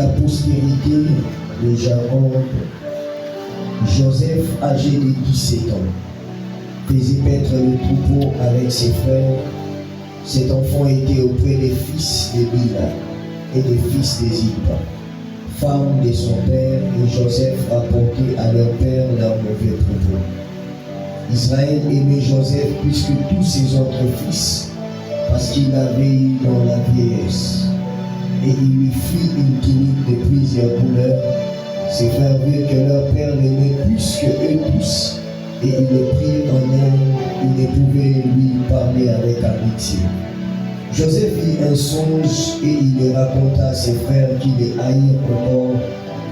la postérité de Jacob, Joseph, âgé de 17 ans, faisait paître le troupeau avec ses frères. Cet enfant était auprès des fils de Bila et des fils de Zilpa, femme de son père, et Joseph apportait à leur père leur mauvais troupeau. Israël aimait Joseph plus que tous ses autres fils, parce qu'il l'avait eu dans la vieillesse. Et il lui fit une tunique de plusieurs couleurs. Ses frères virent que leur père l'aimait plus que eux tous, et il le prit en aile. Il ne pouvait lui parler avec amitié. Joseph eut un songe et il le raconta à ses frères qui les haïrent encore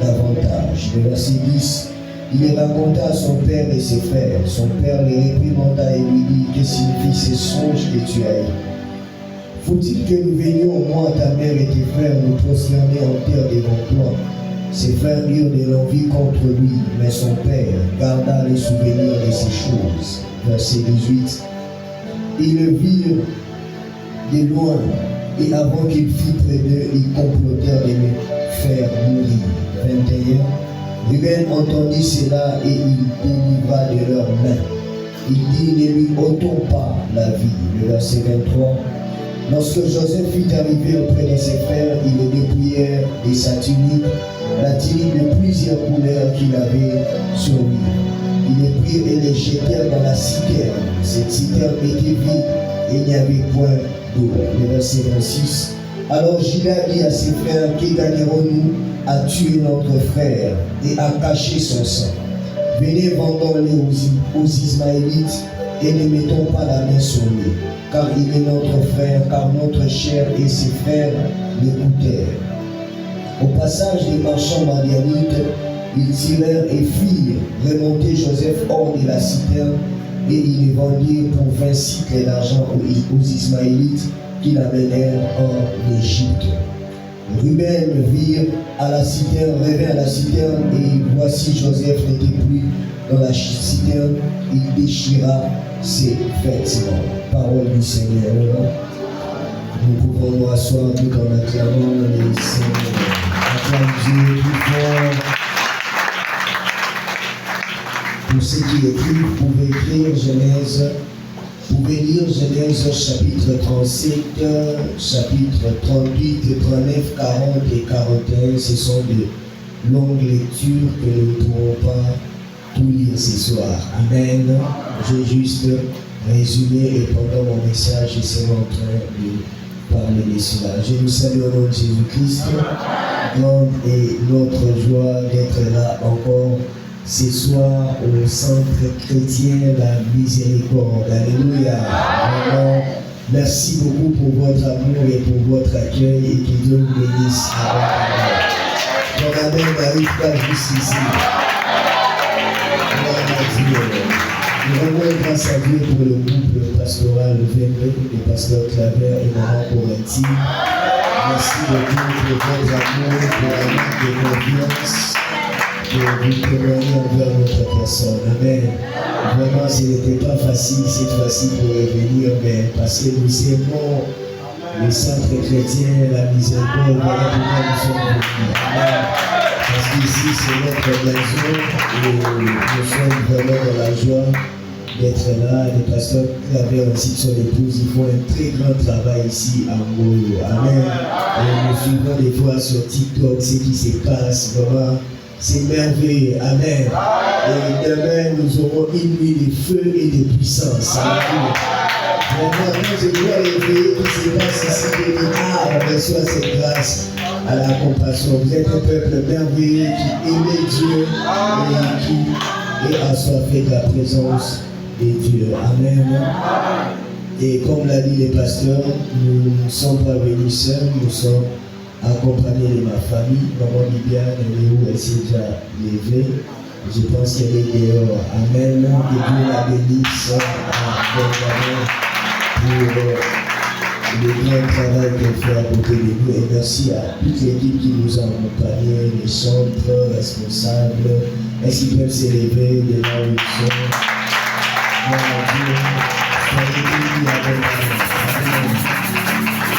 davantage. Le verset 10, il les raconta à son père et ses frères. Son père les réprimanda et lui dit: que signifient ces songes que tu as eus? Faut-il que nous venions, moi, ta mère et tes frères, nous prosterner en terre devant toi? Ses frères eurent de l'envie contre lui, mais son père garda le souvenir de ces choses. Verset 18. Ils le virent de loin, et avant qu'il fût près d'eux, ils complotèrent de le faire mourir. 21. Ruben entendit cela et il délivra de leurs mains. Il dit: ne lui ôtons pas la vie. Le verset 23. Lorsque Joseph fut arrivé auprès de ses frères, ils le dépouillèrent de sa tunique, la tunique de plusieurs couleurs qu'il avait sur lui. Ils le prirent et le jetèrent dans la citerne. Cette citerne était vide et il n'y avait point d'eau. Le verset 26. Alors Juda dit à ses frères: que gagnerons-nous à tuer notre frère et à cacher son sang? Venez, vendons-le aux Ismaélites et ne mettons pas la main sur lui, car il est notre frère, car notre chair et ses frères l'écoutèrent. Au passage des marchands madianites, ils tirèrent et firent remonter Joseph hors de la citerne, et ils le vendirent pour 20 cycles d'argent aux Ismaélites qui l'amenèrent en Égypte. Ruben revint à la citerne, et voici Joseph n'était plus dans la citerne. Il déchira ses vêtements. Parole du Seigneur. Nous pouvons nous asseoir tout en acclamant le Seigneur. Acclame Dieu plus fort. Pour ceux qui écrivent, vous pouvez écrire Genèse. Vous pouvez lire Genèse chapitre 37, chapitre 38, 39, 40 et 41. Ce sont de longues lectures que nous ne pourrons pas tout lire ce soir. Amen. J'ai juste résumé et pendant mon message, je serai en train de parler de cela. Je vous salue au nom de Jésus-Christ. Grande est notre joie d'être là encore ce soir au Centre chrétien La Miséricorde. Alléluia. Vraiment, merci beaucoup pour votre amour et pour votre accueil, et que Dieu vous bénisse. Mon amen n'arrive pas juste ici. Nous rendons grâce à Dieu pour le couple pastoral, le pasteur Claver et maman Corentin. Merci beaucoup pour votre amour, pour la marque de confiance que vous témoignez envers notre personne. Amen. Vraiment, ce n'était pas facile cette fois-ci pour revenir, mais parce que nous aimons le centre chrétien, la miséricorde, voilà pourquoi nous sommes venus. Amen. Parce qu'ici, c'est notre maison et nous sommes vraiment dans la joie d'être là. Les pasteurs Claver ainsi que son épouse, ils font un très grand travail ici à Molo. Amen. Et nous suivons des fois sur TikTok ce qui se passe. Vraiment, c'est merveilleux. Amen. Et demain, nous aurons une nuit de feu et de puissance. Amen. Vraiment, je dois réveiller tout ce qui se passe ici. On reçoit cette grâce à la compassion. Vous êtes un peuple merveilleux qui aime Dieu et qui est assoiffé de la présence de Dieu. Amen. Et comme l'a dit le pasteur, nous ne sommes pas venus seuls, nous sommes accompagnés de ma famille. Maman Bibiane, Léo, elle s'est déjà levée. Je pense qu'elle est dehors. Amen. Que Dieu la bénisse pour le grand travail qu'elle fait à côté de nous. Et merci à toute l'équipe qui nous a accompagnés, les centres, responsables. Est-ce qu'ils peuvent s'élever de là où ils sont?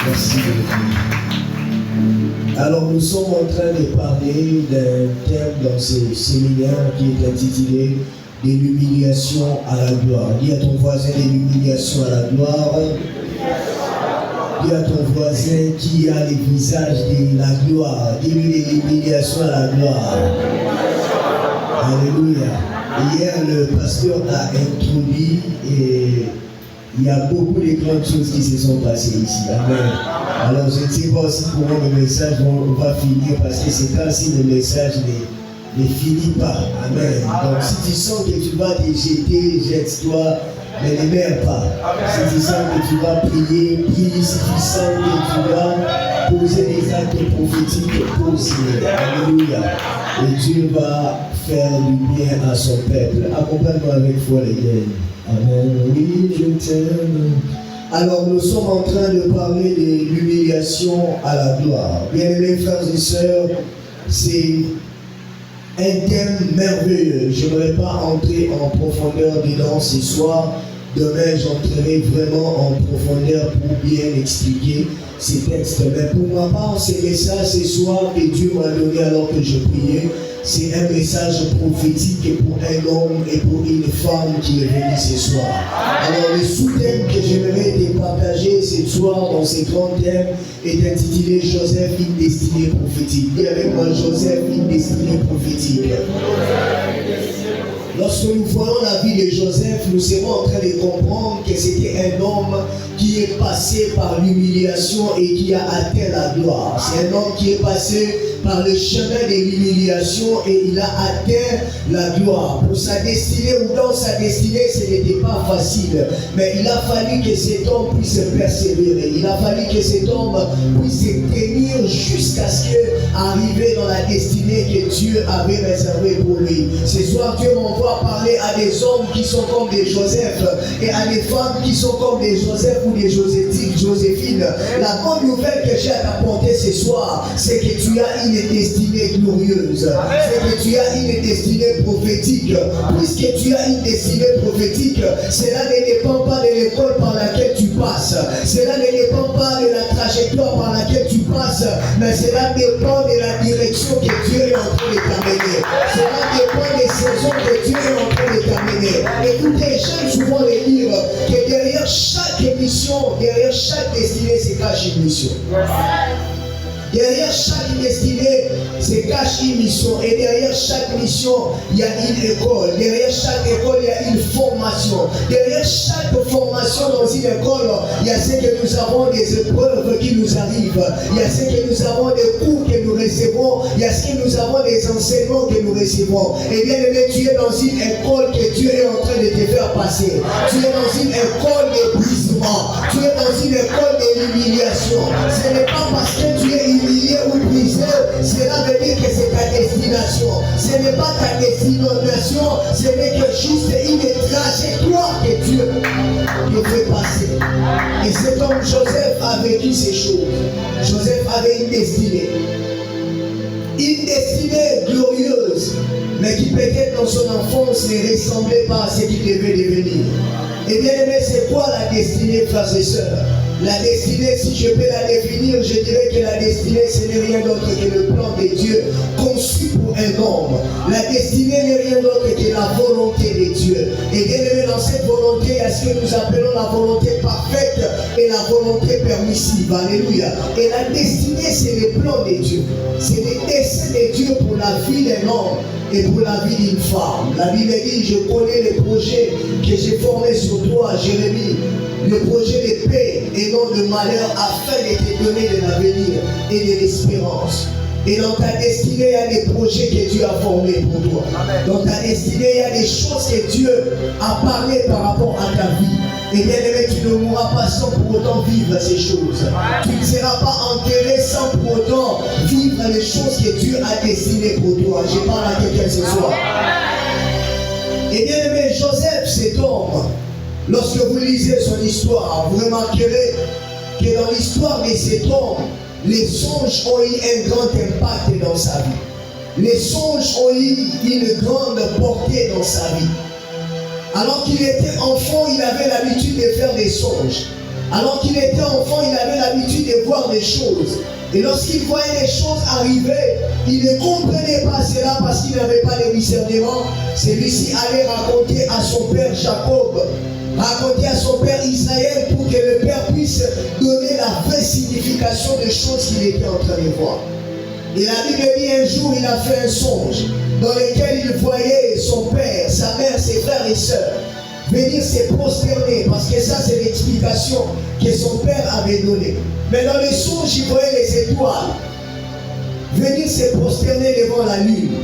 Merci beaucoup. Alors nous sommes en train de parler d'un thème dans ce séminaire qui est intitulé « De l'humiliation à la gloire ». Dis à ton voisin « De l'humiliation à la gloire ». Dis à ton voisin qui a le visage de la gloire. Dis-lui de l'humiliation à la gloire. Alléluia. Hier, le pasteur a introduit et il y a beaucoup de grandes choses qui se sont passées ici. Amen. Alors je ne sais pas si pour moi le message va finir parce que c'est ainsi le message ne finit pas. Amen. Donc si tu sens que tu vas te jeter, jette-toi, mais ne meurs pas. Si tu sens que tu vas prier, prie. Si tu sens que tu vas poser des actes prophétiques, pose. Alléluia. Et Dieu va faire du bien à son peuple. Accompagne-moi avec foi les gars. Amen. Oui, je t'aime. Alors nous sommes en train de parler de l'humiliation à la gloire. Bien-aimés frères et sœurs, c'est un thème merveilleux. Je n'aimerais pas entrer en profondeur dedans ce soir. Demain, j'entrerai vraiment en profondeur pour bien expliquer ces textes. Mais pour ma part, ce message ce soir que Dieu m'a donné alors que je priais, c'est un message prophétique pour un homme et pour une femme qui est venue ce soir. Alors le sous-thème que j'aimerais te partager ce soir dans ce grand thème est intitulé Joseph, une destinée prophétique. Dis avec moi Joseph, une destinée prophétique. Lorsque nous voyons la vie de Joseph, nous serons en train de comprendre que c'était un homme qui est passé par l'humiliation et qui a atteint la gloire. C'est un homme qui est passé par le chemin de l'humiliation et il a atteint la gloire. Pour sa destinée ou dans sa destinée, ce n'était pas facile. Mais il a fallu que cet homme puisse persévérer. Il a fallu que cet homme puisse tenir jusqu'à ce qu'arriver dans la destinée que Dieu avait réservée pour lui. Ce soir, Dieu m'envoie parler à des hommes qui sont comme des Joseph et à des femmes qui sont comme des Joseph ou des Joséphine. La bonne nouvelle que j'ai à t'apporter ce soir, c'est que tu as une destinée glorieuse. C'est que tu as une destinée prophétique. Puisque tu as une destinée prophétique, cela ne dépend pas de l'école par laquelle tu passes. Cela ne dépend pas de la trajectoire par laquelle tu passes, mais cela dépend de la direction que Dieu est en train de t'amener. Cela dépend des saisons que Dieu est en train de t'amener. Écoutez, j'aime souvent les dire que derrière chaque émission, derrière chaque destinée se cache une mission. Derrière chaque destinée se cache une mission. Et derrière chaque mission, il y a une école. Derrière chaque école, il y a une formation. Derrière chaque formation dans une école, il y a ce que nous avons des épreuves qui nous arrivent. Il y a ce que nous avons des cours que nous recevons. Il y a ce que nous avons des enseignements que nous recevons. Et bien aimé, tu es dans une école que Dieu est en train de te faire passer. Tu es dans une école d'épuisement. Tu es dans une école de l'humiliation. Ce n'est pas parce que tu es humilié ou brisé, cela veut dire que c'est ta destination. Ce n'est pas ta destination, ce n'est que juste une trajectoire que Dieu te fait passer. Et cet homme Joseph a vécu ces choses. Joseph avait une destinée. Une destinée glorieuse, mais qui peut-être dans son enfance ne ressemblait pas à ce qu'il devait devenir. Et bien aimé, c'est quoi la destinée, frères et sœurs? La destinée, si je peux la définir, je dirais que la destinée, ce n'est rien d'autre que le plan de Dieu conçu pour un homme. La destinée n'est rien d'autre que la volonté de Dieu. Et bien aimé, dans cette volonté, il y a ce que nous appelons la volonté parfaite et la volonté permissive. Alléluia. Et la destinée, c'est le plan de Dieu. C'est le dessein de Dieu pour la vie d'un homme et pour la vie d'une femme. La Bible dit, je connais les projets que j'ai formés sur toi, Jérémie. Le projet de paix et non de malheur afin de te donner de l'avenir et de l'espérance. Et dans ta destinée, il y a des projets que Dieu a formés pour toi. Dans ta destinée, il y a des choses que Dieu a parlé par rapport à ta vie. Et bien aimé, tu ne mourras pas sans pour autant vivre ces choses. Tu ne seras pas enterré sans pour autant vivre les choses que Dieu a destinées pour toi. Je parle à quelqu'un ce soir. Et bien aimé, Joseph, cet homme, lorsque vous lisez son histoire, vous remarquerez que dans l'histoire de cet homme, les songes ont eu un grand impact dans sa vie. Les songes ont eu une grande portée dans sa vie. Alors qu'il était enfant, il avait l'habitude de faire des songes. Alors qu'il était enfant, il avait l'habitude de voir des choses. Et lorsqu'il voyait les choses arriver, il ne comprenait pas cela parce qu'il n'avait pas de discernement. Celui-ci allait raconter à son père Jacob, raconter à son père Israël pour que le père puisse donner la vraie signification des choses qu'il était en train de voir. Et la Bible dit un jour, il a fait un songe dans lequel il voyait son père, sa mère, ses frères et sœurs venir se prosterner, parce que ça c'est l'explication que son père avait donnée. Mais dans le songe, il voyait les étoiles venir se prosterner devant la lune.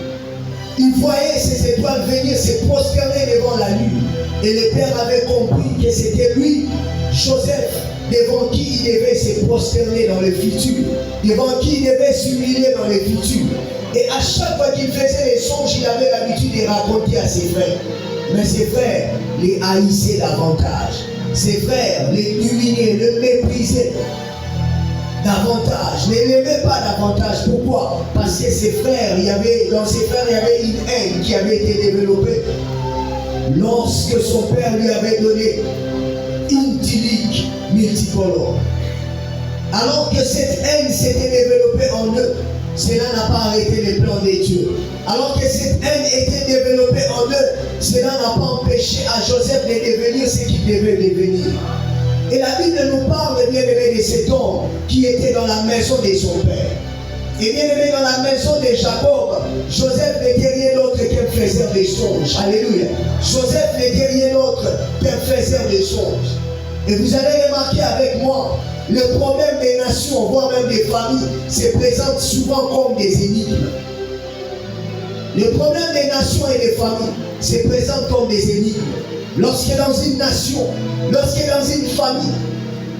Il voyait ces étoiles venir se prosterner devant la lune. Et le père avait compris que c'était lui, Joseph, devant qui il devait se prosterner dans le futur, devant qui il devait s'humilier dans le futur. Et à chaque fois qu'il faisait les songes, il avait l'habitude de raconter à ses frères. Mais ses frères les haïssaient davantage. Ses frères les humiliaient, le méprisaient davantage, ne l'aimaient pas davantage. Pourquoi? Parce que ses frères, dans ses frères, il y avait une haine qui avait été développée lorsque son père lui avait donné une tunique multicolore. Alors que cette haine s'était développée en eux, cela n'a pas arrêté les plans de Dieu. Alors que cette haine était développée en eux, cela n'a pas empêché à Joseph de devenir ce qu'il devait devenir. Et la Bible nous parle, bien aimé, de cet homme qui était dans la maison de son père. Et bien aimé, dans la maison de Jacob, Joseph n'était rien d'autre qu'un faiseur des songes. Alléluia. Joseph n'était rien d'autre qu'un faiseur des songes. Et vous allez remarquer avec moi, le problème des nations, voire même des familles, se présente souvent comme des énigmes. Le problème des nations et des familles se présente comme des énigmes. Lorsque dans une nation, lorsque dans une famille,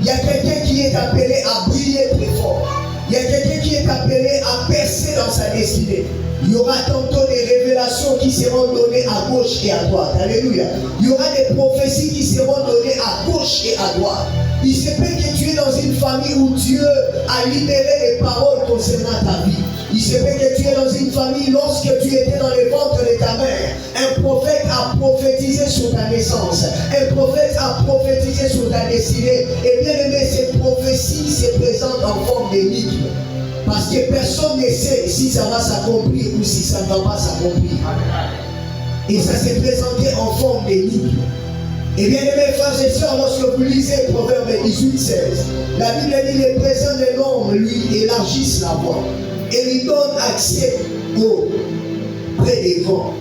il y a quelqu'un qui est appelé à briller très fort. Il y a quelqu'un qui est appelé à percer dans sa destinée. Il y aura tantôt des révélations qui seront données à gauche et à droite. Alléluia. Il y aura des prophéties qui seront données à gauche et à droite. Il se peut que tu es dans une famille où Dieu a libéré les paroles concernant ta vie. Il se peut que tu es dans une famille, lorsque tu étais dans le ventre de ta mère, un prophète a prophétisé sur ta naissance. Un prophète a prophétisé sur ta destinée. Et bien aimé, ces prophéties se présentent en forme d'énigme. Parce que personne ne sait si ça va s'accomplir ou si ça ne va pas s'accomplir. Et ça s'est présenté en forme d'énigme. Et bien aimés frères et sœurs, lorsque vous lisez Proverbe 18-16, la Bible dit les présents de l'homme lui élargissent la voie et lui donnent accès auprès des grands.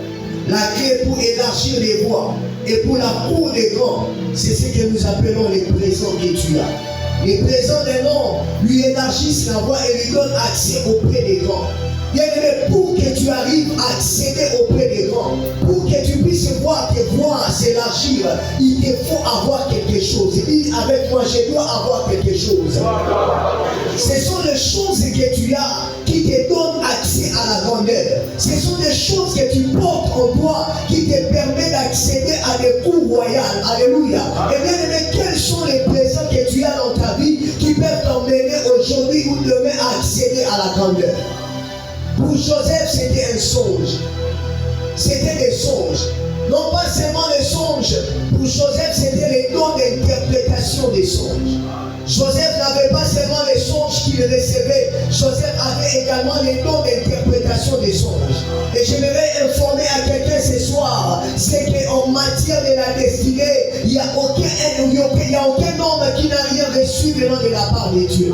La clé pour élargir les voies et pour la cour des grands, c'est ce que nous appelons les présents que tu as. Les présents de l'homme lui élargissent la voie et lui donnent accès auprès des grands. Bien aimé, pour que tu arrives à accéder auprès des grands, pour que tu puisses voir tes voies s'élargir, il te faut avoir quelque chose. Dis avec moi, je dois avoir quelque chose. Ce sont les choses que tu as qui te donnent accès à la grandeur. Ce sont des choses que tu portes en toi qui te permettent d'accéder à des cours royales. Alléluia. Et bien aimé, quels sont les présents que tu as dans ta vie qui peuvent t'emmener aujourd'hui ou demain à accéder à la grandeur? Pour Joseph, c'était un songe. C'était des songes. Non pas seulement les songes. Pour Joseph, c'était les dons d'interprétation des songes. Joseph n'avait pas seulement les songes qu'il recevait. Joseph avait également les dons d'interprétation des songes. Et j'aimerais informer à quelqu'un ce soir, c'est qu'en matière de la destinée, il n'y a aucun homme qui n'a rien reçu venant de la part de Dieu.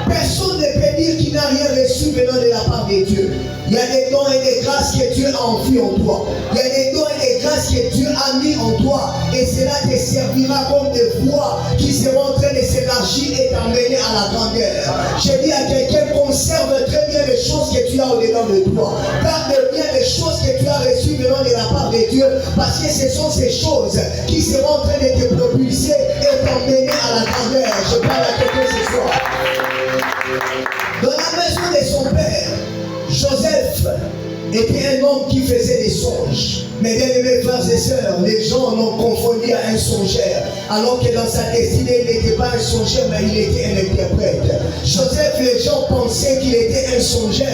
Personne ne peut dire qu'il n'a rien reçu venant de la part de Dieu. Il y a des dons et des grâces que Dieu a enfuis en toi. Il y a des dons et des grâces que Dieu a mis en toi. Et cela te servira comme des voies qui seront en train de s'élargir et t'emmener à la grandeur. Je dis à quelqu'un, conserve très bien les choses que tu as au-dedans de toi. Garde bien les choses que tu as reçues venant de la part de Dieu. Parce que ce sont ces choses qui seront en train de te propulser et t'emmener à la grandeur. Je parle à quelqu'un ce soir. Dans la maison de son père, Joseph était un homme qui faisait des songes. Mais bien aimés frères et sœurs, les gens l'ont confondu à un songeur. Alors que dans sa destinée, il n'était pas un songeur, mais il était un interprète. Joseph, les gens pensaient qu'il était un songeur.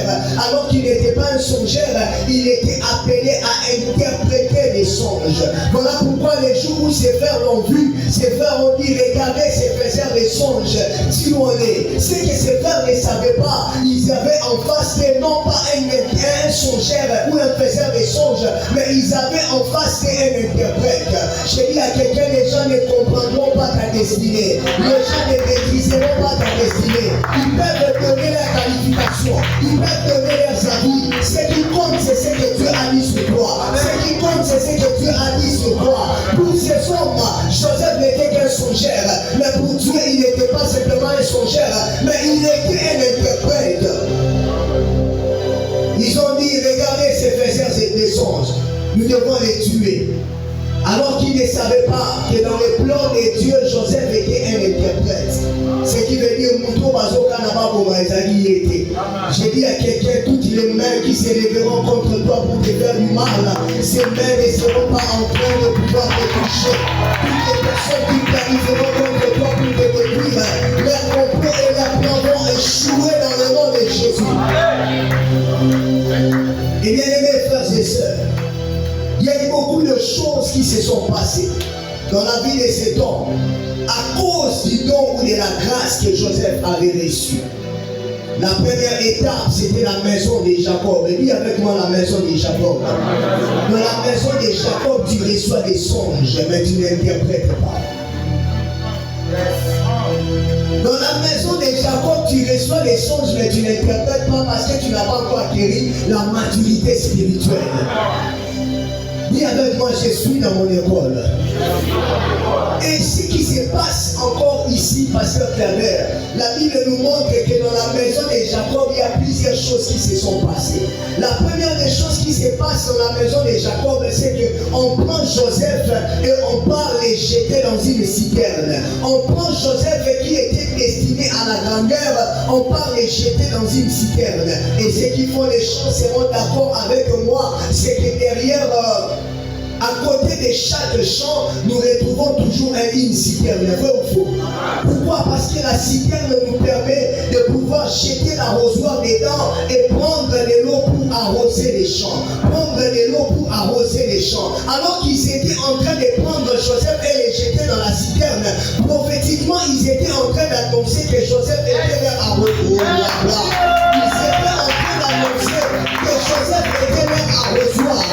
Alors qu'il n'était pas un songeur, il était appelé à interpréter des songes. Voilà pourquoi les jours où ses frères l'ont vu, ses frères ont dit, regardez, ses frères des songes. Si on est, c'est que ses frères ne savaient pas, ils avaient en face non pas un songeur ou un faiseur des songes, mais ils avaient en face un interprète. J'ai dit à quelqu'un, les gens ne comprendront pas ta destinée. Les gens ne maîtriseront pas ta destinée. Ils peuvent donner leur qualification, ils peuvent donner leurs avis. Ce qui compte, c'est ce que Dieu a dit sur toi. Ce qui compte, c'est ce que Dieu a dit sur toi. Pour ces hommes, Joseph n'était qu'un songeur, mais pour Dieu, il n'était pas simplement un songeur, mais il était un interprète. Ils ont dit, regardez ces faiseurs des songes, nous devons les tuer. Alors qu'ils ne savaient pas que dans les plans de Dieu, Joseph était un interprète. Ce qui veut dire, j'ai dit à quelqu'un, toutes les mains qui se lèveront contre toi pour te faire du mal, ces mains ne seront pas en train de pouvoir te toucher. Toutes les personnes qui t'arriveront contre toi pour te détruire, leurs complots et leurs plans vont échouer dans le nom de Jésus. Et bien aimés frères et sœurs, il y a eu beaucoup de choses qui se sont passées dans la vie de cet homme à cause du don ou de la grâce que Joseph avait reçue. La première étape, c'était la maison de Jacob. Et dis avec moi la maison de Jacob. Dans la maison de Jacob, tu reçois des songes, mais tu n'interprètes pas. Dans la maison de Jacob, tu reçois des songes, mais tu n'interprètes pas parce que tu n'as pas encore acquis la maturité spirituelle. Dis avec moi, je suis dans mon école. Et ce qui se passe encore ici, pasteur Claver, la Bible nous montre que dans la maison de Jacob, il y a plusieurs choses qui se sont passées. La première des choses qui se passe dans la maison de Jacob, c'est qu'on prend Joseph et on part les jeter dans une citerne. On prend Joseph qui était destiné à la grandeur, on part les jeter dans une citerne. Et ceux qui font les choses seront d'accord avec moi, c'est que derrière... à côté de chaque champ, nous retrouvons toujours une citerne. Vrai ou faux? Pourquoi? Parce que la citerne nous permet de pouvoir jeter l'arrosoir dedans et prendre de l'eau pour arroser les champs. Prendre de l'eau pour arroser les champs. Alors qu'ils étaient en train de prendre Joseph et les jeter dans la citerne, prophétiquement, ils étaient en train d'annoncer que Joseph était leur arrosoir. Ils étaient en train d'annoncer que Joseph était leur arrosoir.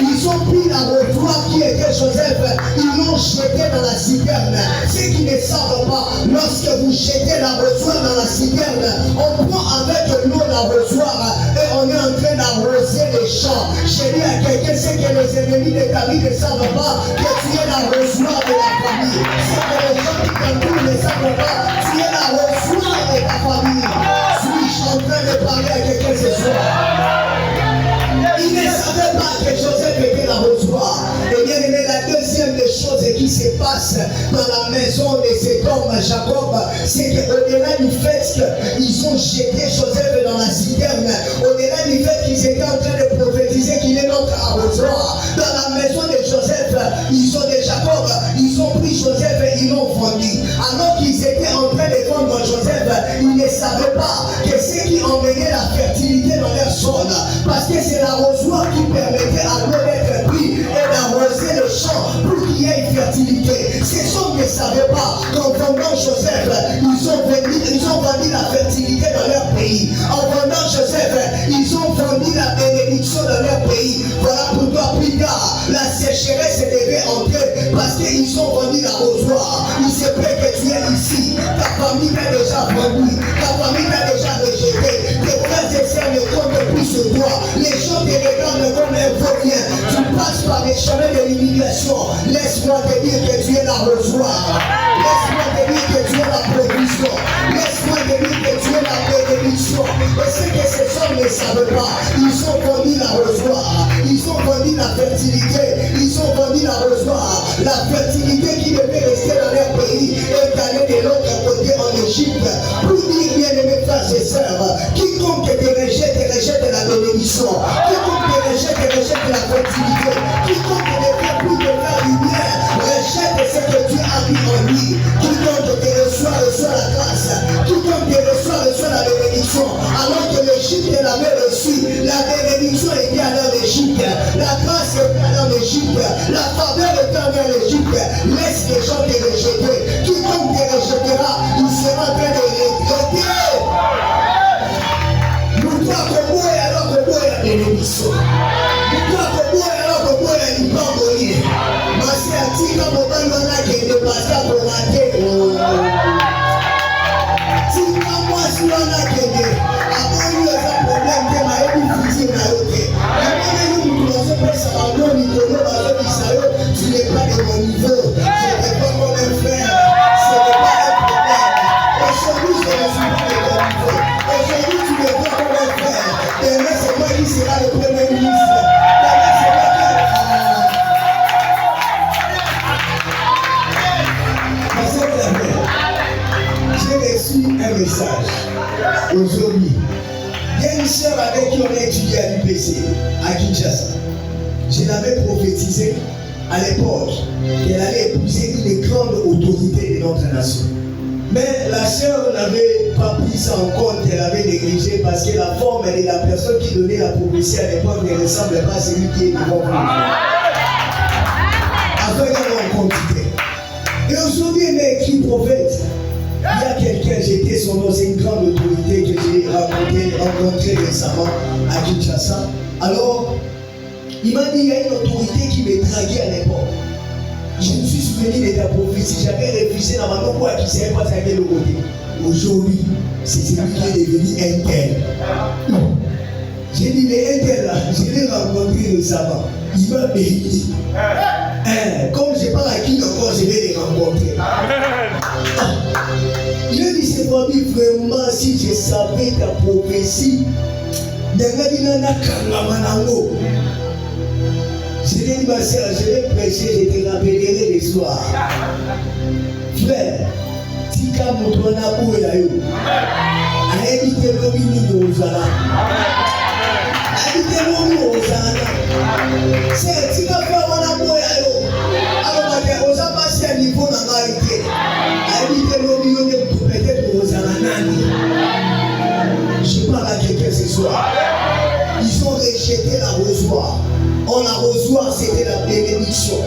Ils ont pris l'arrosoir qui était Joseph, ils l'ont jeté dans la citerne. Ceux qui ne savent pas, lorsque vous jetez l'arrosoir dans la citerne, on prend avec l'eau l'arrosoir et on est en train d'arroser les champs. J'ai dit à quelqu'un, c'est que les ennemis de ta vie ne savent pas que tu es l'arrosoir de la famille. C'est que les gens qui t'entourent ne savent pas, tu es l'arrosoir de ta famille. Suis-je en train de parler à quelqu'un ce soir? Ils ne savaient pas que Joseph était l'arrosoir. Et bien aimé, la deuxième des choses qui se passe dans la maison de cet homme Jacob, c'est qu'au-delà du fait qu'ils ont jeté Joseph dans la citerne, au-delà du fait qu'ils étaient en train de prophétiser qu'il est notre arrosoir, dans la maison de Joseph, ils ont pris Joseph et ils l'ont vendu. Alors qu'ils étaient en train de vendre Joseph, ils ne savaient pas que ce qui emmenait la fertilité dans leur sol, parce que c'est l'arrosoir qui permettait à l'eau d'être pris et d'arroser le champ pour qu'il y ait une fertilité. Ces hommes ne savaient pas qu'en vendant Joseph, ils ont vendu la fertilité dans leur pays. En vendant Joseph, ils ont vendu la bénédiction dans leur pays. Voilà pourquoi plus tard, la sécheresse devait entrer parce qu'ils ont vendu l'arrosoir. Il se peut que tu es ici, ta famille t'a déjà vendu, ta famille t'a déjà rejeté, tes frères et sœurs ne comptent plus sur toi. Les gens te regardent comme un vaurien. Tu passes par les chemins de l'humiliation. Laisse-moi te dire que tu es l'arrosoir. Laisse-moi te dire que tu es la provision. Laisse-moi te dire que tu es la bénédiction. Et ce que ces hommes ne savent pas, ils ont vendu l'arrosoir. Ils ont vendu la fertilité. Ils ont vendu l'arrosoir. La fertilité qui devait rester dans leur pays est allée de l'autre côté en Égypte. Pour dire, bien aimés frères et sœurs, quiconque te rejette la bénédiction. Quiconque te rejette la fertilité. Quiconque ne fait plus de faire du bien, rejette ce que Dieu a mis en lui. Quiconque te reçoit la grâce. Quiconque te reçoit la bénédiction. Alors que l'Égypte l'avait reçu, la bénédiction était à leur Égypte. l'Égypte, la grâce est en Égypte, la faveur est en Égypte. Laisse les gens te rejeter. Quiconque te rejettera, il sera en train de regretter. Nous doit que alors que moi la bénédiction. Nous doit que alors que moi la libambolie. Mais c'est à ti comme on a qui est dépassé pour rater. Si moi je suis en accueilli, après il y a un problème que ma édifice est à l'autre. Et moi, nous sommes pas ça va bon niveau, tu n'es pas de mon niveau. Je n'ai pas mon frère. Ce n'est pas un problème. Aujourd'hui, je ne suis pas de ton niveau. Aujourd'hui, tu n'es pas mon frère. Demain, c'est moi qui sera le premier ministre. Demain, c'est moi qui... J'ai reçu un message aujourd'hui. Il y a une sœur avec qui on a étudié à l'UPC, à Kinshasa. Je l'avais prophétisé à l'époque qu'elle allait épouser une grande autorité de notre nation. Mais la sœur n'avait pas pris ça en compte, elle avait négligé parce que la forme de la personne qui donnait la prophétie à l'époque ne ressemble pas à celui qui est devant vous. Afin d'avoir quantité. Et aujourd'hui, elle m'a écrit prophète. Il y a quelqu'un, j'étais son nom, c'est une grande autorité que j'ai rencontrée récemment à Kinshasa. Alors, il m'a dit, il y a une autorité qui m'est draguée à l'époque. Je me suis souvenu de ta prophétie, j'avais refusé dans ma main qui ne savait pas draguer le côté. Aujourd'hui, c'est celui qui est devenu un tel. J'ai dit, mais un tel là, je l'ai rencontré récemment. Il m'a béni. Comme je parle à qui encore, je vais les rencontrer. Il a dit, c'est pas dit vraiment, si je savais ta prophétie, je l'ai dit, ma soeur, je vais prêcher, je te rappellerai les soirs. Frère, Tika Moutona Ouelayo, a évité l'obini de Ozala. A évité l'obini de Ozala. C'est Tika Moutona Ouelayo. Alors, on a passé à niveau de la vérité. A évité l'obini de peut-être Ozala Nani. Je parle à quelqu'un ce soir. Ils ont rejeté l'arrosoir. On l'arrosoir, c'était la bénédiction.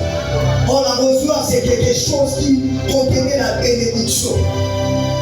On l'arrosoir, c'est quelque chose qui contenait la bénédiction.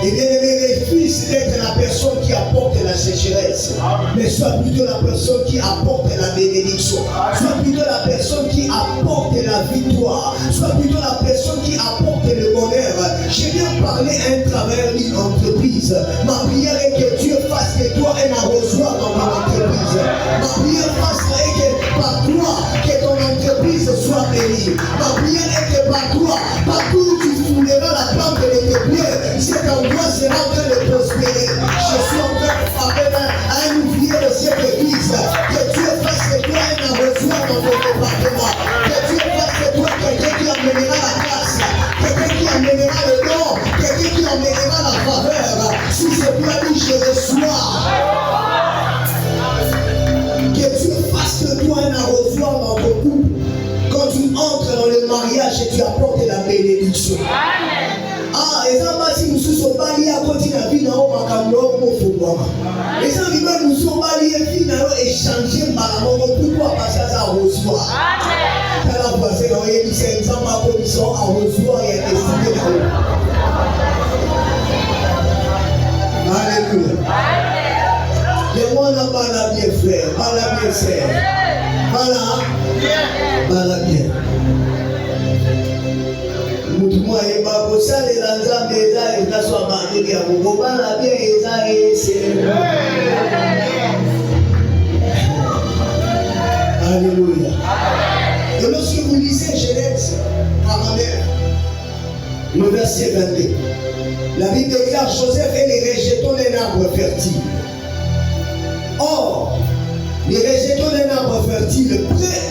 Et bien, les refuse d'être la personne qui apporte la sécheresse, mais soit plutôt la personne qui apporte la bénédiction, soit plutôt la personne qui apporte la victoire, soit plutôt la personne qui apporte le bonheur. Je viens parler à travers une entreprise. Ma prière est que Dieu fasse de toi un arrosoir dans ton entreprise. Ma prière est que par toi, que ton entreprise soit bénie. Ma prière est que par toi, partout où tu fouleras la plante de tes pieds, cet endroit sera en train de prospérer. Je suis en train de parler à un ouvrier de cette église. Que Dieu fasse de toi un arrosoir dans ton département. Que Dieu fasse de toi quelqu'un qui amènera la grâce, quelqu'un qui amènera le don, quelqu'un qui amènera la faveur. Si c'est toi dit, je reçois. Que Dieu fasse de toi un arrosoir dans ton couple. Quand tu entres dans le mariage et tu apportes la bénédiction. Ah, et ça va si nous sommes baliés à côté de la vie, nous sommes les gens nous sommes baliés finalement échanger malamment. Pourquoi? Parce que ça arrosoir. Quand la voisine a dit c'est exemple à commission arrosoir et destiné là-haut. Alléluia. Et moi, on n'a pas la bien frère, pas la bien sœur. Voilà bien. Moi, je pas pour ça, les gens des arts, ils sont bandés, ils vont pas la bien, ils ont Alléluia. Et lorsque vous lisez Genèse 49, le verset 22, la Bible déclare Joseph et les rejetons d'un arbre fertile. Or, les rejetons d'un arbre fertile près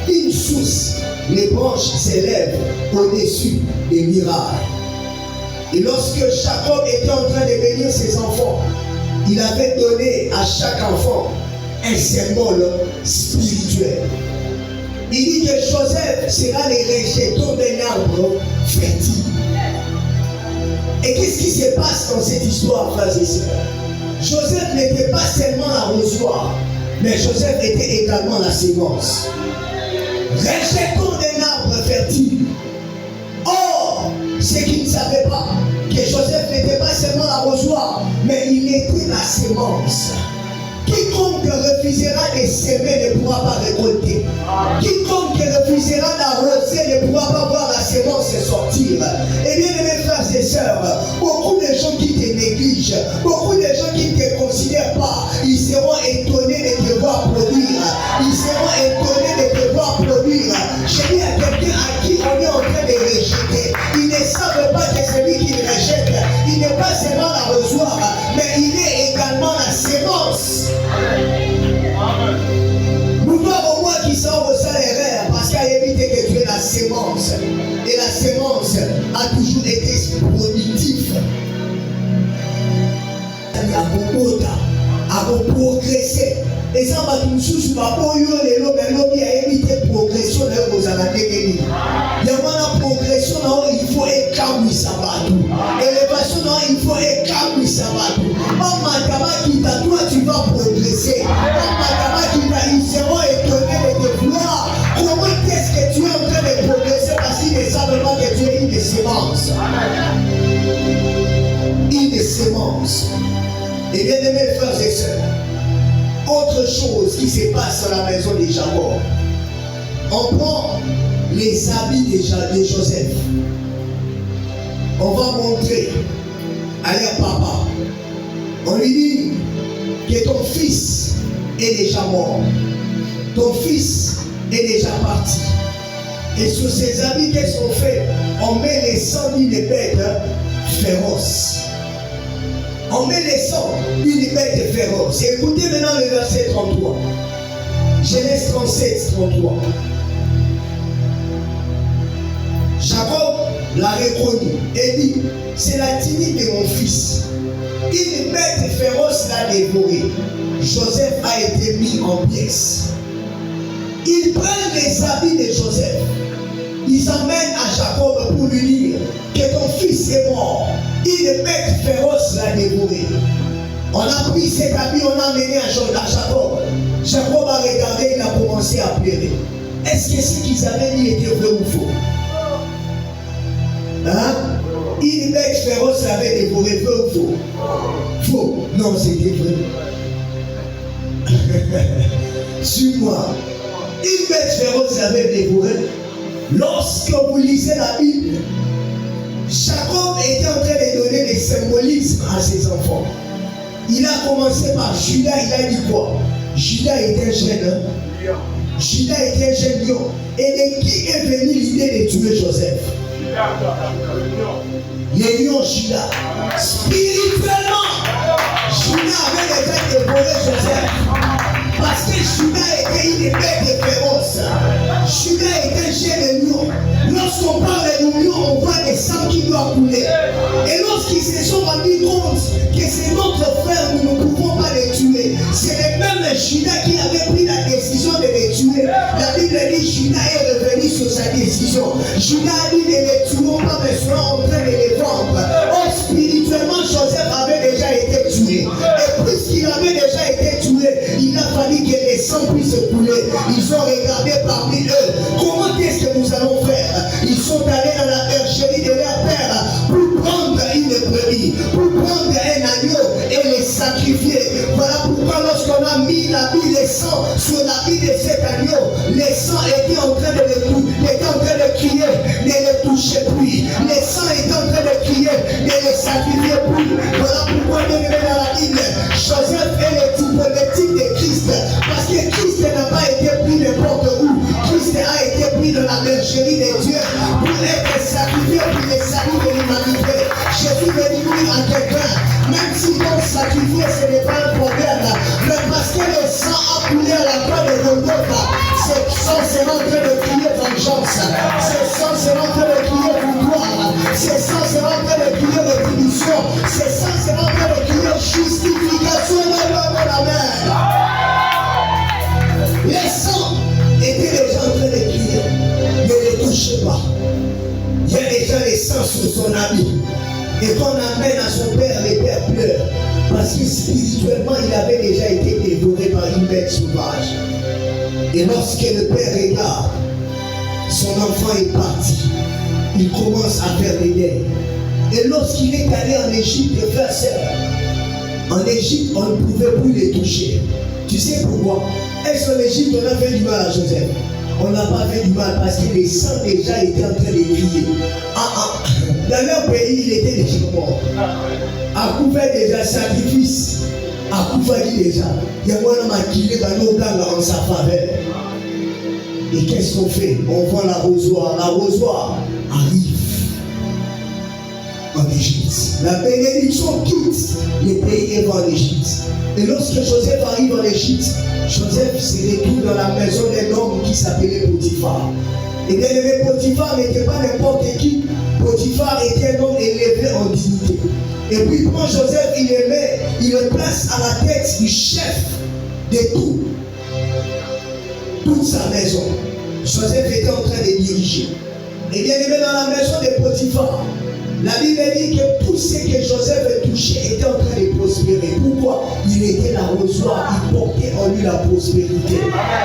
d'une source. Les branches s'élèvent au-dessus des murailles. Et lorsque Jacob était en train de bénir ses enfants, il avait donné à chaque enfant un symbole spirituel. Il dit que Joseph sera les rejetons d'un arbre fertile. Et qu'est-ce qui se passe dans cette histoire, frères et sœurs? Joseph n'était pas seulement l'arrosoir, Mais Joseph était également la sémence. Rejetons d'un arbre fertile. Or, ceux qui ne savaient pas que Joseph n'était pas seulement l'arrosoir, mais il était la sémence. Quiconque refusera de s'aimer ne pourra pas récolter. Quiconque refusera d'arroser ne pourra pas voir la sémence sortir. Et bien, mes frères et sœurs, beaucoup de gens qui te négligent, beaucoup de gens qui ne te considèrent pas, ils seront étonnés de te voir produire. Ils seront étonnés de te voir produire. Je dis à quelqu'un à qui on est en train de rejeter, ils ne savent pas que celui qui le rejette, il n'est pas seulement l'arrosoir, mais il est également la sémence. Nous devons au moins qui sont au salaire parce qu'à éviter que tu es la sémence. Et la sémence a toujours été productive. À progresser. Et ça va nous sous ma boyo les lots, mais l'homme a évité progression dans vos années. Il y a une progression là il faut éclater ça partout. Élévation là il faut éclater ça partout. Toi tu vas progresser. Ils seront étonnés de te voir. Comment est-ce que tu es en train de progresser parce qu'ils ne savent pas que tu es une sémence. Une sémence. Et bien aimés frères et sœurs, autre chose qui se passe dans la maison de Jacob. On prend les habits de Joseph. On va montrer à leur papa. On lui dit que ton fils est déjà mort. Ton fils est déjà parti. Et sur ces habits, qu'est-ce qu'on fait? On met les sangs d'une bête féroce. On met les sangs d'une bête féroce. Écoutez maintenant le verset 33. Genèse 37, 33. Jacob l'a reconnu et dit, c'est la timide de mon fils. Une bête féroce l'a dévoré. Joseph a été mis en pièces. Ils prennent les habits de Joseph. Ils emmènent à Jacob pour lui dire que ton fils est mort. Une bête féroce l'a dévoré. On a pris cet habit, on a amené à Jacob. Jacob a regardé, il a commencé à pleurer. Est-ce que ce qu'ils avaient dit était vrai ou faux? Hein? Une bête féroce l'avait dévoré, vrai ou faux? Faux. Non, c'était vrai. Suis-moi. Une bête féroce l'avait dévoré. Lorsque vous lisez la Bible, Jacob était en train de donner des symbolismes à ses enfants. Il a commencé par Judas, il a dit quoi? Judas était jeune, hein? Judas était un jeune lion. Et de qui est venue l'idée de tuer Joseph? Les lions Judas. Spirituellement, Judas avait déjà dévoré Joseph. Parce que Judas était une bête féroce. Judas était un jeune lion. Lorsqu'on parle de lion, on voit des sangs qui doivent couler. Et lorsqu'ils se sont rendus compte que c'est notre frère, nous ne pouvons pas les tuer. C'est le même Judas qui avait pris la décision de les tuer. La Bible dit Judas est revenu sur sa décision. Judas a dit ne les tuons pas, mais soyons en train de les vendre. Or, spirituellement, Joseph avait déjà été tué. Et puisqu'il avait déjà été tué, il a fallu que les sangs puissent couler. Ils ont regardé parmi eux. Comment est-ce que nous allons faire? Ils sont allés dans la bergerie de leur père pour prendre une brebis, pour prendre un agneau et les sacrifier. Voilà pourquoi lorsqu'on a mis les sangs sur la vie de cet agneau, les sangs étaient en train de crier, ne les touchez plus. Les sangs étaient en train de crier, ne les sacrifiez plus. Voilà pourquoi nous venons dans la Bible. Joseph est le tout prototype de Christ. Parce que Christ n'a pas été pris n'importe où. Christ a été pris dans la bergerie de Dieu pour être sacrifié pour le salut de l'humanité. Jésus veut dire à quelqu'un, même si ton sacrifié ce n'est pas un problème, mais parce que le sang a coulé à la croix de Golgotha, ce sang sera en train de crier vengeance, ce sang sera en train de crier victoire, ce sang sera en train de crier rétribution, ce sang sera en train de crier justification de l'homme de la mer. Les sangs étaient déjà en train de crier, ne les touchez pas. Il y a déjà les sangs sur son habit. Et quand on amène à son père, les pères pleurent. Parce que spirituellement, il avait déjà été dévoré par une bête sauvage. Et lorsque le père regarde, son enfant est parti. Il commence à faire des guerres. Et lorsqu'il est allé en Égypte, frère, en Égypte, on ne pouvait plus les toucher. Tu sais pourquoi? Est-ce qu'en Égypte, on a fait du mal à Joseph? On n'a pas fait du mal parce que les sangs déjà étaient en train de crier. Dans leur pays, il était déjà mort. À coup fait déjà sacrifice. À coup fait déjà. Il y a moi qui est dans nos gangs en sa faveur. Et qu'est-ce qu'on fait? On voit l'arrosoir. L'arrosoir arrive en Égypte. La bénédiction quitte le pays et va en Égypte. Et lorsque Joseph arrive en Égypte, Joseph se retrouve dans la maison d'un homme qui s'appelait Potiphar. Et bien aimé, Potiphar n'était pas n'importe qui. Potiphar était un homme élevé en dignité. Et puis quand Joseph il le place à la tête du chef de toute sa maison. Joseph était en train de diriger. Et bien aimé, dans la maison de Potiphar, la Bible dit que tout ce que Joseph touchait était en train de prospérer. Pourquoi? Il était l'arrosoir, il portait en lui la prospérité.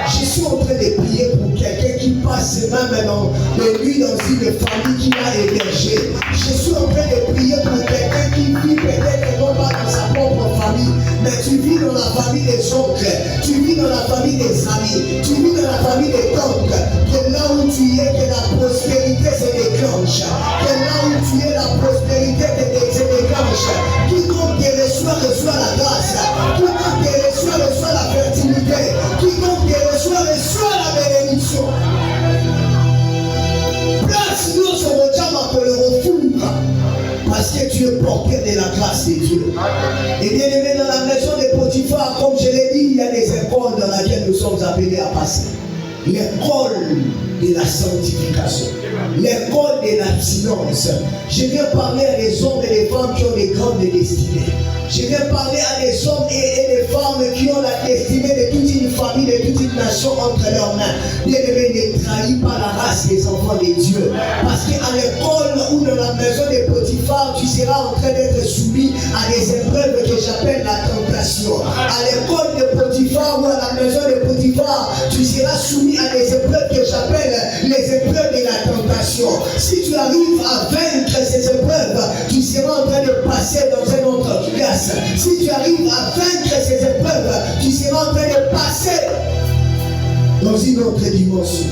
Je suis en train de prier pour quelqu'un qui passe même dans les nuits dans une famille qui l'a hébergé. Je suis en train de prier pour quelqu'un qui vit peut-être non pas dans sa propre famille, mais tu vis dans la famille des oncles, tu vis dans la famille des amis, tu vis dans la famille des tantes. Que là où tu es, que la prospérité se déclenche. Que là où tu es, la prospérité se déclenche. Quiconque te reçoit la grâce. Quiconque te reçoit la fertilité. Quiconque te reçoit la bénédiction. Place-nous sur le diamant pour le refouler. Parce que tu es porteur de la grâce de Dieu. Et bien aimé, dans la maison de Potiphar, comme je l'ai dit, il y a des écoles dans lesquelles nous sommes appelés à passer. L'école de la sanctification, l'école de l'abstinence. Je viens parler à des hommes et des femmes qui ont des grandes destinées. Je viens parler à des hommes et des femmes qui ont la destinée de toute une famille, de toute une nation entre leurs mains. Bien-aimé, ne trahis pas la race des enfants de Dieu. Parce qu'à l'école ou dans la maison de Potiphar, tu seras en train d'être soumis à des épreuves que j'appelle la tentation. À l'école de Potiphar ou à la maison de Potiphar, tu seras soumis à des épreuves que j'appelle les épreuves de la tentation. Si tu arrives à vaincre ces épreuves, tu seras en train de passer dans un autre classe. Si tu arrives à vaincre ces épreuves, tu seras en train de passer dans une autre dimension.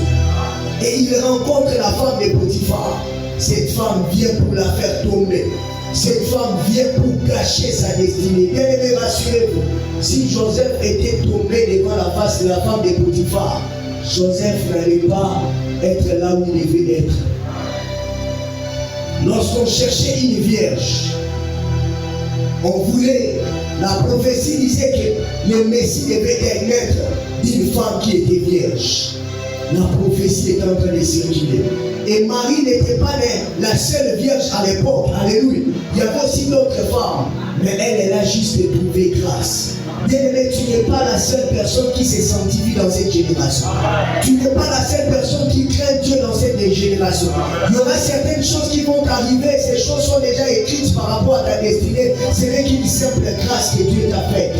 Et il rencontre la femme de Potiphar. Cette femme vient pour la faire tomber. Cette femme vient pour cacher sa destinée. Bien aimé, rassurez-vous, si Joseph était tombé devant la face de la femme de Potiphar, Joseph n'allait pas être là où il devait être. Lorsqu'on cherchait une vierge, on voulait, la prophétie disait que le Messie devait naître d'une femme qui était vierge. La prophétie est en train de circuler. Et Marie n'était pas la seule vierge à l'époque. Alléluia. Il y avait aussi d'autres femmes. Mais elle a juste trouvé grâce. Bien-aimé, tu n'es pas la seule personne qui se sanctifie dans cette génération. Tu n'es pas la seule personne qui craint Dieu dans cette génération. Il y aura certaines choses qui vont arriver. Ces choses sont déjà écrites par rapport à ta destinée. Ce n'est qu'une simple grâce que Dieu t'a faite.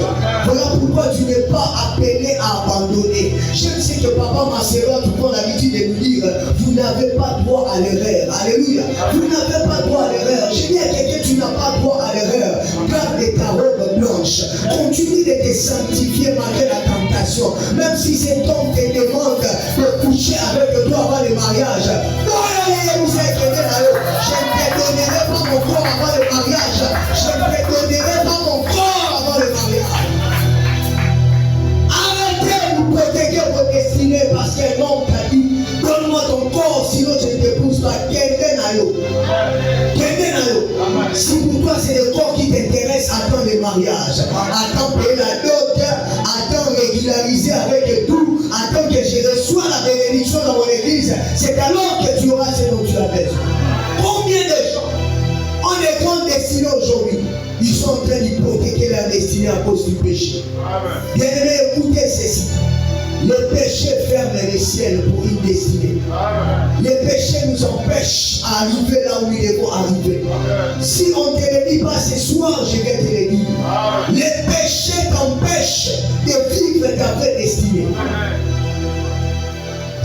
Voilà pourquoi tu n'es pas appelé à abandonner. Je sais que papa, ma sœur, tout le monde a l'habitude de nous dire, vous n'avez pas droit à l'erreur. Alléluia. Vous n'avez pas droit à l'erreur. Je dis à quelqu'un, tu n'as pas droit à l'erreur. Garde ta robe blanche. Continue de te sanctifier malgré la tentation. Même si cet homme te demande de coucher avec toi avant le mariage. Je ne te donnerai pas mon corps avant le mariage. Je ne te donnerai pas mon corps avant le mariage. Arrêtez de protéger vos destinées parce qu'un homme t'a dit, donne-moi ton corps, sinon je ne t'épouse pas. Si pour toi c'est le corps qui t'intéresse, attends le mariage. Attends payer la dot, attends régulariser avec tout, attends que je reçois la bénédiction dans mon église. C'est alors que tu auras ce dont tu as besoin. Combien de gens ont des grandes destinées aujourd'hui? Ils sont en train d'hypothéquer leur destinée à cause du péché. Bien aimé, écoutez ceci. Le péché ferme les ciels pour une destinée. Le péché nous empêche à arriver là où nous devons arriver. Si on ne te le dit pas ce soir, je vais te le dire.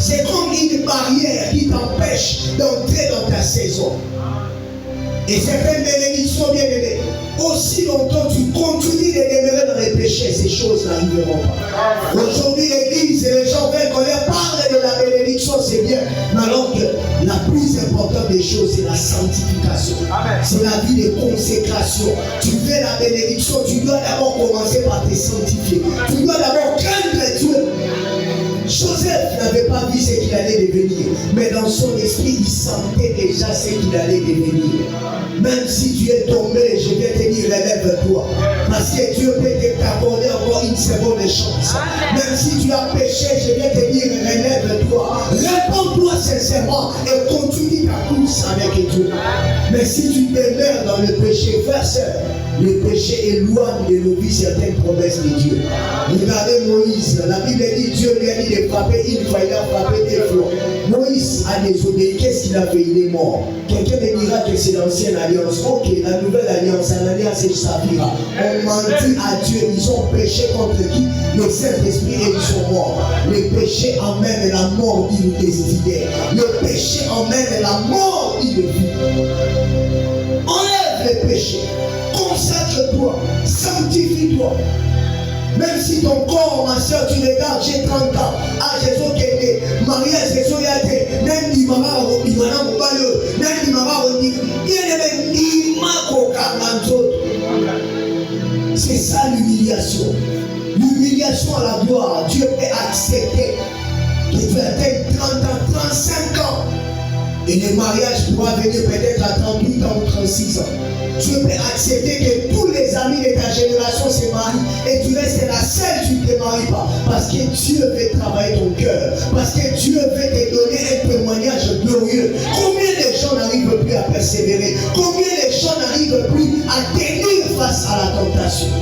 C'est comme une barrière qui t'empêche d'entrer dans ta saison. Et certaines bénédictions, bien aimées, aussi longtemps tu continues de demeurer dans les péchés, ces choses n'arriveront pas. Aujourd'hui, l'église et les gens veulent qu'on leur parle de la bénédiction, c'est bien. Mais alors que la plus importante des choses, c'est la sanctification. C'est la vie de consécration. Tu veux la bénédiction, tu dois d'abord commencer par te sanctifier. Tu dois d'abord craindre Dieu. Joseph n'avait pas vu ce qu'il allait devenir, mais dans son esprit, il sentait déjà ce qu'il allait devenir. Même si tu es tombé, je vais te dire, relève-toi. Parce que Dieu peut t'accorder encore une seconde chance. Même si tu as péché, je vais te dire, relève-toi. Réponds-toi sincèrement et continue ta course avec Dieu. Mais si tu demeures dans le péché, frère, le péché éloigne de nos vies certaines promesses de Dieu. Regardez Moïse, la Bible dit, Dieu lui a dit de frapper une fois, il a frappé deux fois. Moïse a désobéi, qu'est-ce qu'il a fait? Il est mort. Quelqu'un me dira que c'est l'ancienne alliance. Ok, la nouvelle alliance, l'alliance est Saphira. On mentit à Dieu, ils ont péché contre qui? Le Saint-Esprit et ils sont morts. Le péché emmène la mort inestimaire. Le péché emmène la mort inestimaire. Enlève le péché. Consacre-toi, sanctifie-toi. Même si ton corps, ma soeur, tu regardes, j'ai 30 ans. Ah, Jésus qui était marié, Jésus qui a été. Même si maman a dit, même si maman a dit, c'est ça l'humiliation. L'humiliation à la gloire. Dieu peut accepter que tu atteignes 30 ans, 35 ans. Et le mariage pourra venir peut-être à 38 ans ou 36 ans. Dieu peut accepter que tous les amis de ta génération se marient et tu restes la seule, tu ne te maries pas. Parce que Dieu veut travailler ton cœur. Parce que Dieu veut te donner un témoignage glorieux. Combien de gens n'arrivent plus à persévérer? Combien de gens n'arrivent plus à tenir face à la tentation?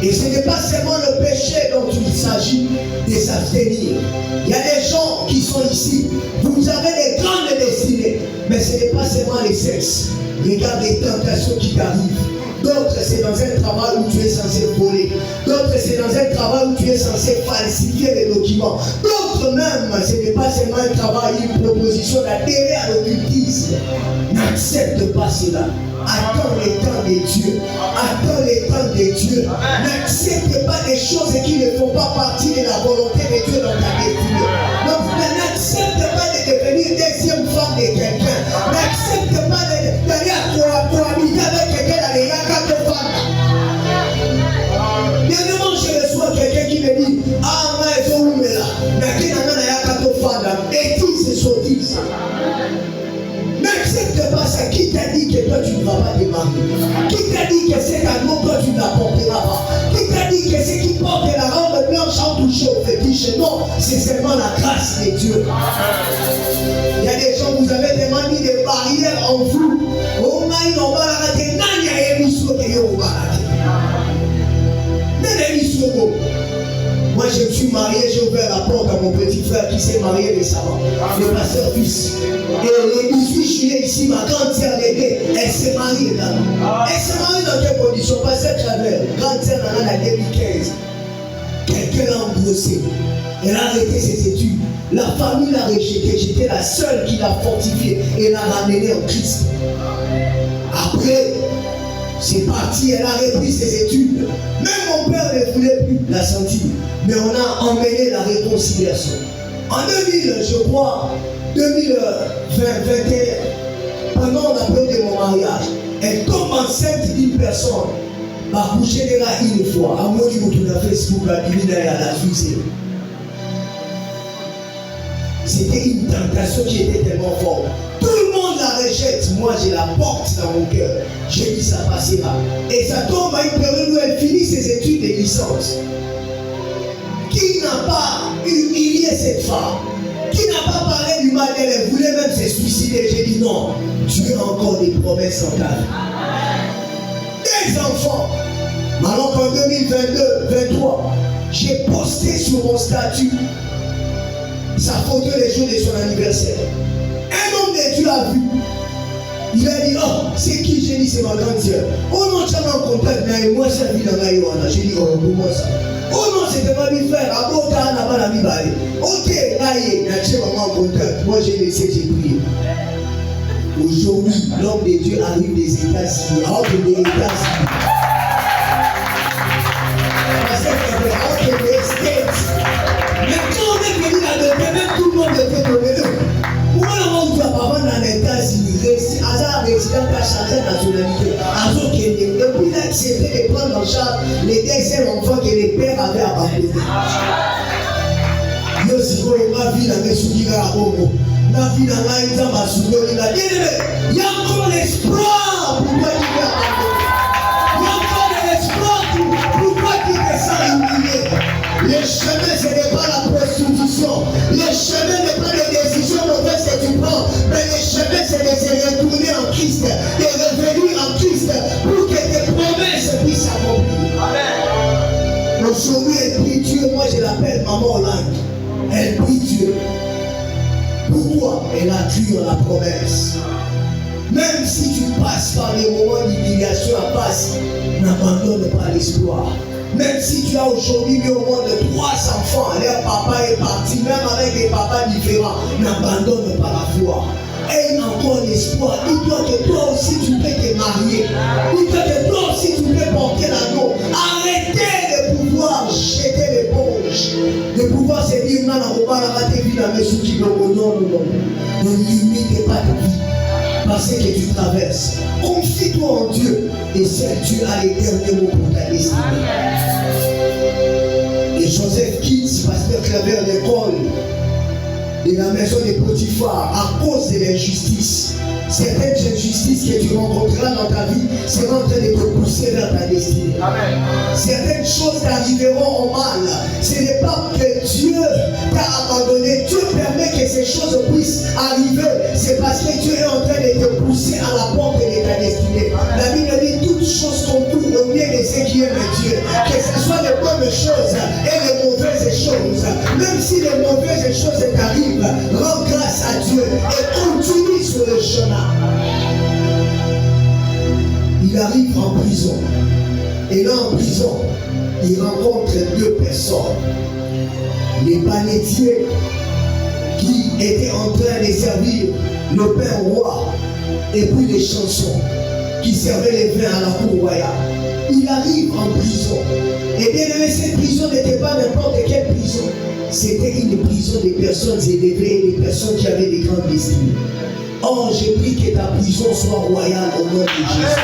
Et ce n'est pas seulement le péché dont il s'agit de s'abstenir. Il y a des gens qui sont ici. Vous avez des grandes destinées. Mais ce n'est pas seulement les sexes. Regarde les tentations qui t'arrivent. D'autres, c'est dans un travail où tu es censé voler. D'autres, c'est dans un travail où tu es censé falsifier les documents. D'autres même, ce n'est pas seulement un travail, une proposition d'adhérer à l'occultisme. N'accepte pas cela. Attends le temps de Dieu. Attends le temps de Dieu. N'accepte pas des choses qui ne font pas partie de la volonté de Dieu dans ta destinée. Donc, n'accepte pas de devenir deuxième femme de quelqu'un. N'accepte pas d'aller cohabiter avec quelqu'un dans les Yakato Fanda. Dernièrement, je reçois quelqu'un qui me dit, ah, moi, je suis où là? Mais Yakato Fanda. Et qui se sottise? N'accepte pas ça. Qui t'a dit que toi tu ne vas pas te marier? Qui t'a dit que cet amour toi tu ne la porteras pas? Qui t'a dit que ceux qui portent la robe blanche ont touché au fétiche? Non, c'est seulement la grâce de Dieu. Il y a des gens, vous avez tellement mis des barrières en vous. Oh my God, moi je me suis marié, j'ai ouvert la porte à mon petit frère qui s'est marié récemment, le pasteur fils. Et le 18 juillet ici, ma grande sœur l'aînée, elle s'est mariée là. Elle s'est mariée dans quelles conditions? Pasteur Travers, grande sœur en 2015. Quelqu'un l'a embrossé. Elle a arrêté ses études. La famille l'a rejetée. J'étais la seule qui l'a fortifiée et l'a ramenée en Christ. Après, c'est parti, elle a repris ses études. Même mon père ne voulait plus la sentir. Mais on a emmené la réconciliation. En 2000, je crois, 2021, pendant la période de mon mariage, elle tombe enceinte d'une personne. Ma couche est là une fois. À moi, je me Facebook, à la fusée. C'était une tentation qui était tellement forte. Tout le monde la rejette. Moi, je la porte dans mon cœur. Je dis ça passera. Et ça tombe à une période où elle finit ses études de licence. Qui n'a pas humilié cette femme? Qui n'a pas parlé du mal d'elle? Elle voulait même se suicider. J'ai dit non. Dieu a encore des promesses en ta vie. Des enfants. Alors qu'en 2022-2023, j'ai posté sur mon statut sa photo les jours de son anniversaire. Un homme de Dieu a vu. Il a dit, oh, c'est qui? J'ai dit, c'est ma grande sœur. Oh non, tu as en contact, mais moi, c'est la vie dans la Yohana. J'ai dit, oh, pour moi ça. Oh non, c'était pas mon frère. Abota, n'a pas la vie. Ok, là, il y a un contact. Moi, j'ai laissé, j'ai prié. Aujourd'hui, l'homme de Dieu arrive des États-Unis, hors des États-Unis. Parce que des States. Mais quand on est venu dans le pays, même tout le monde était donné. Pourquoi on doit pas dans les États-Unis, Hazard résident a changé de nationalité. Hazard qui est depuis d'accepter de prendre en charge les deuxièmes enfants que les pères avaient abandonnés. Yo si vous ma vie dans mes souvenirs à Congo. Ma vie dans la vie dans ma souvenir il a dit il y a encore l'espoir pour toi qui veux abandonner. Il y a encore de l'espoir pour toi qui te sens humilié. Le chemin ce n'est pas la prostitution. Le chemin n'est pas les décisions mauvaises que tu prends. Mais le chemin c'est de se retourner en Christ. De revenir en Christ pour que tes promesses puissent s'accomplir. Amen. Aujourd'hui elle prie Dieu. Moi je l'appelle Maman Hollande. Elle prie Dieu. Pourquoi? Elle a cru en la promesse. Même si tu passes par les moments d'humiliation à passe, n'abandonne pas l'espoir. Même si tu as aujourd'hui au moins de 3 enfants, leur papa est parti, même avec des papas différents, n'abandonne pas la foi. Aie encore l'espoir. Dis-toi que toi aussi tu peux te marier. Dis-toi que toi aussi tu peux porter l'anneau. Arrêtez de pouvoir jeter l'éponge. De pouvoir se dire non, on va la vie dans mes soucis. Non. Ne limite pas ta vie. Parce que tu traverses. Confie-toi en Dieu. Et c'est Dieu a les derniers mots pour ta destinée. Et Joseph quitte pasteur Claver l'école de la maison de Potiphar à cause de l'injustice. Certaines injustices que tu rencontreras dans ta vie seront en train de te pousser vers ta destinée. Amen. Certaines choses t'arriveront au mal. Ce n'est pas que Dieu t'a abandonné. Dieu permet que ces choses puissent arriver. C'est parce que Dieu est en train de te pousser à la porte de ta destinée. La Bible dit toutes choses concourent au bien de ceux qui aiment Dieu. Que ce soit les bonnes choses et les mauvaises choses. Même si les mauvaises choses t'arrivent, rends grâce à Dieu et continue sur le chemin. Il arrive en prison. Et là en prison, il rencontre 2 personnes. Les panetiers qui étaient en train de servir le pain au roi. Et puis les chansons qui servaient les vins à la cour royale. Il arrive en prison. Et bien aimé, cette prison n'était pas n'importe quelle prison. C'était une prison des personnes élevées et des personnes qui avaient des grandes destinées. Oh, j'ai prie que ta prison soit royale au nom de Jésus.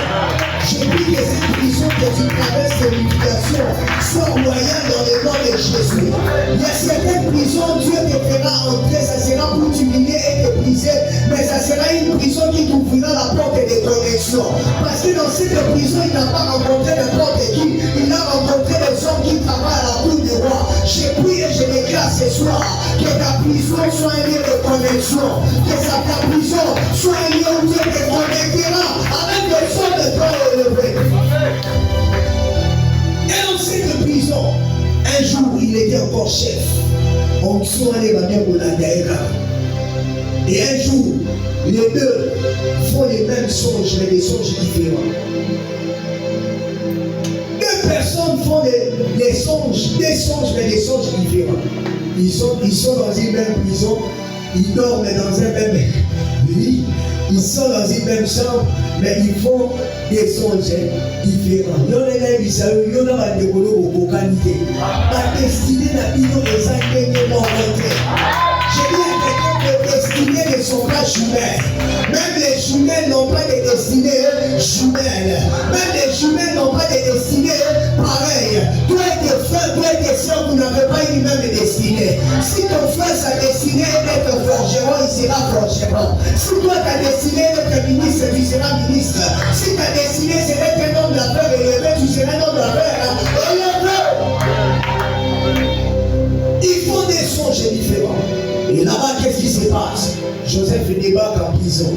J'ai prie que cette prison que tu traverses de l'humiliation soit royale dans le nom de Jésus. Il y a certaines prisons, Dieu te fera entrer, ça sera pour t'humilier et te briser, mais ça sera une prison qui t'ouvrira la porte de connexion. Parce que dans cette prison, il n'a pas rencontré n'importe qui, il a rencontré des hommes qui travaillent à la cour du roi. J'ai prie et je déclare ce soir que ta prison soit un lieu de connexion, que ta prison soit un lieu où Dieu te connectera avec des hommes de toi élevés. Et dans cette prison, un jour il était encore chef. On soignait la mère pour la guerre. Et un jour, les 2 font les mêmes songes, mais des songes différents. 2 personnes font des songes, mais des songes différents. Ils sont dans une même prison, ils dorment dans un même lit, ils sont dans une même chambre, mais ils font des songes différents. Il y en a des qualité. La destinée n'a pas je dis à quelqu'un que les destinées ne sont pas jumelles. Même les jumelles n'ont pas de destinée jumelles. Même les jumelles n'ont pas de destinée pareille. Toi et tes frères, toi et tes soeurs, vous n'avez pas une même destinée. Si ton frère, sa destinée est d'être forgeron, il sera forgeron. Si toi, ta destinée est d'être ministre, tu seras ministre. Si ta destinée c'est d'être un homme d'affaires élevé, tu seras un homme d'affaires élevé. Ils font des songes différents. Et là-bas, qu'est-ce qui se passe? Joseph débarque en prison.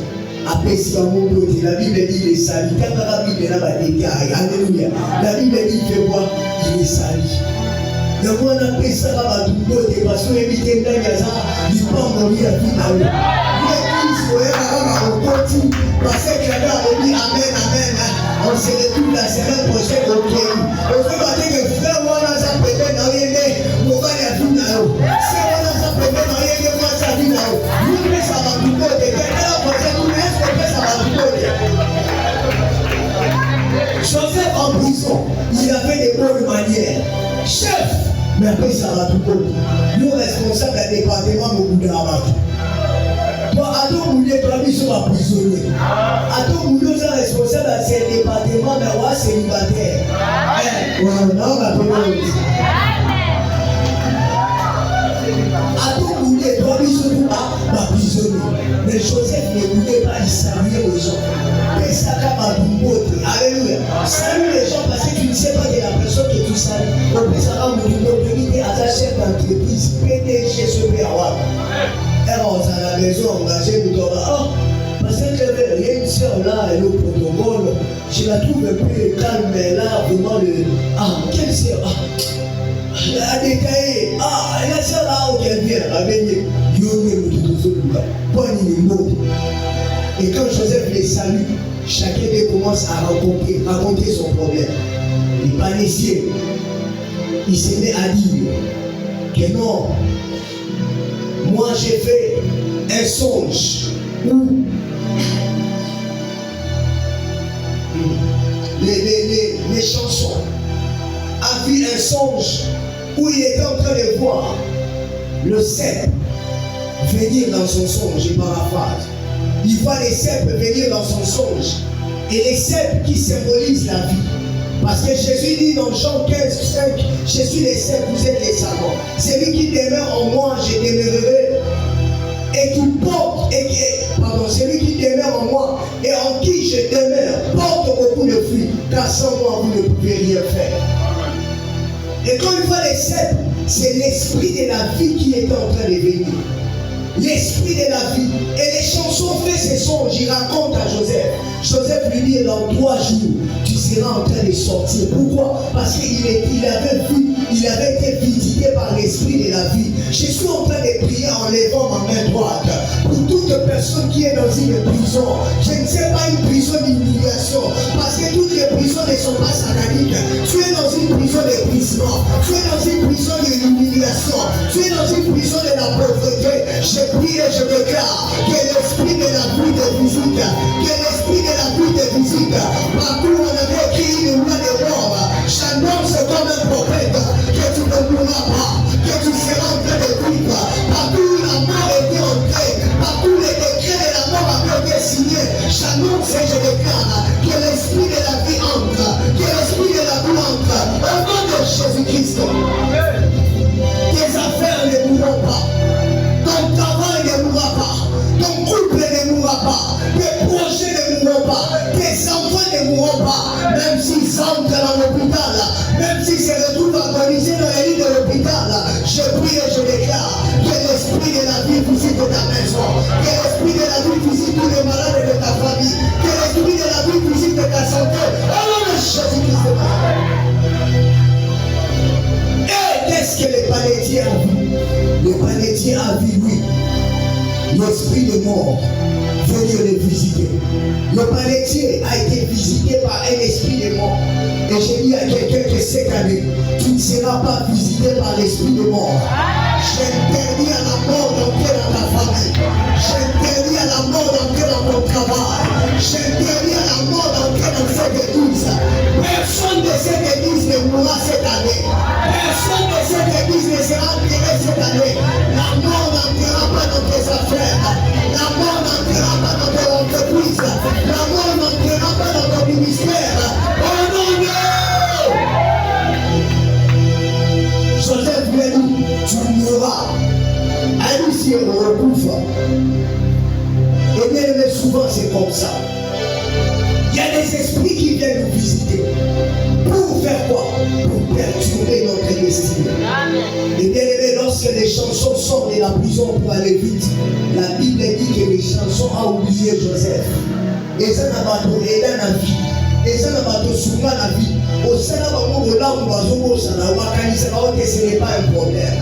Après, si on monte, la Bible dit il est sali. Quand la Bible là-bas détaille, alléluia. La Bible dit fais voir, il est sali. Donc on appelle ça là-bas tout le monde, parce qu'on évite un gars, il peut mourir à tout à l'heure. On continue, parce que là on dit amen, amen. On se retrouve la semaine prochaine au Kenya. On fait pas que frère, on a ça peut-être dans les nez, on va y aller à tout à l'heure. en prison, il avait des bonnes manières. Chef, mais après ça va tout court. Nous responsables du département de Bouddha. Toi, à ton boulot, toi, ils sont emprisonnés. À ton boulot, ils sont responsables de ce département, mais ouais, célibataire. Non, on a pas de à ton boulot, toi, ils sont emprisonnés. Mais Joseph ne voulait pas y saluer les gens. Mais ça va alléluia. Salue les gens parce que tu ne sais pas de la personne que tu salues. Au plus, ça va vous donner à ta chef d'entreprise, PDG, SEPAWA. Elle rentre à la maison engagée, vous dites, oh, parce que j'avais rien de ça là, et le protocole, je la trouve un peu calme, mais là, vraiment, quelle sœur, a détaillé, la sœur là, où elle vient, elle vient, et quand Joseph les salue, chacun d'eux commence à raconter son problème. Les panissiers, il se met à dire que non, moi j'ai fait un songe où les chansons a vu un songe où il était en train de voir le cèpe venir dans son songe, je paraphrase. Il voit les cèpes venir dans son songe. Et les cèpes qui symbolisent la vie. Parce que Jésus dit dans Jean 15, 5, je suis les cèpes, vous êtes les savants. Celui qui demeure en moi, je demeurerai. Et qui porte, celui qui demeure en moi et en qui je demeure, porte beaucoup de fruits. Car sans moi, vous ne pouvez rien faire. Et quand il voit les cèpes, c'est l'esprit de la vie qui est en train de venir. L'esprit de la vie. Et les chansons fait ces songes, il raconte à Joseph. Joseph lui dit, dans 3 jours, tu seras en train de sortir. Pourquoi? Parce qu'il avait vu, il avait été visité par l'esprit de la vie. Je suis en train de prier en levant ma main droite. Pour toute personne qui est dans une prison, je ne sais pas une prison d'humiliation. Parce que toutes les prisons ne sont pas sataniques. Tu es dans une prison d'épuisement. Tu es dans une prison de l'humiliation. Tu es dans une prison de la pauvreté. Je prie et je déclare que l'esprit de la vie te visite. Que l'esprit de la vie te visite. Partout on avait écrit une loi de mort. J'annonce comme un prophète que tu ne mourras pas. Que tu seras en train de vivre. Partout où la mort était entrée. Partout les décrets de la mort avaient été signés. J'annonce et je déclare que l'esprit de la vie entre. Que l'esprit de la vie entre. Au nom de Jésus-Christ. Tes affaires ne mourront pas. Ton travail ne mourra pas. Ton couple ne mourra pas. Tes projets ne mourront pas. Tes enfants ne mourront pas. Même s'ils entrent dans l'hôpital, même s'ils se retrouvent agonisés dans les lits de l'hôpital, je prie et je déclare que l'esprit de la vie visite ta maison. Que l'esprit de la vie visite tous les malades de ta famille. Que l'esprit de la vie visite ta santé. Au nom de Jésus-Christ de Nazareth. Et qu'est-ce que le panétier a vu? Le panétier a vu, oui, l'esprit de mort venir le visiter. Le panétier a été visité par un esprit de mort. Et j'ai dit à quelqu'un que cette année, tu ne seras pas visité par l'esprit de mort. J'interdis à la mort d'entrer dans ta famille. J'interdis à la mort d'entrer dans ton travail. J'interdis à la mort d'entrer dans cette église. Personne de cette église ne mourra cette année. Personne de cette église ne sera enterré cette année. La mort n'entrera pas dans tes affaires. La mort n'entrera pas dans ton entreprise. La mort n'entrera pas dans ton ministère. Oh non, non! Joseph lui a dit, tu mourras. Allez, si on recouvre. Et bien aimé, souvent c'est comme ça. Il y a des esprits qui viennent nous visiter. Pour faire quoi? Pour perturber notre destinée. Et bien aimé, lorsque les chansons sortent de la prison pour aller vite, la Bible dit que les chansons ont oublié Joseph. Et ça n'a pas donné dans la vie. Et ça n'a pas donné dans la vie. Au sein de la ce n'est pas un problème.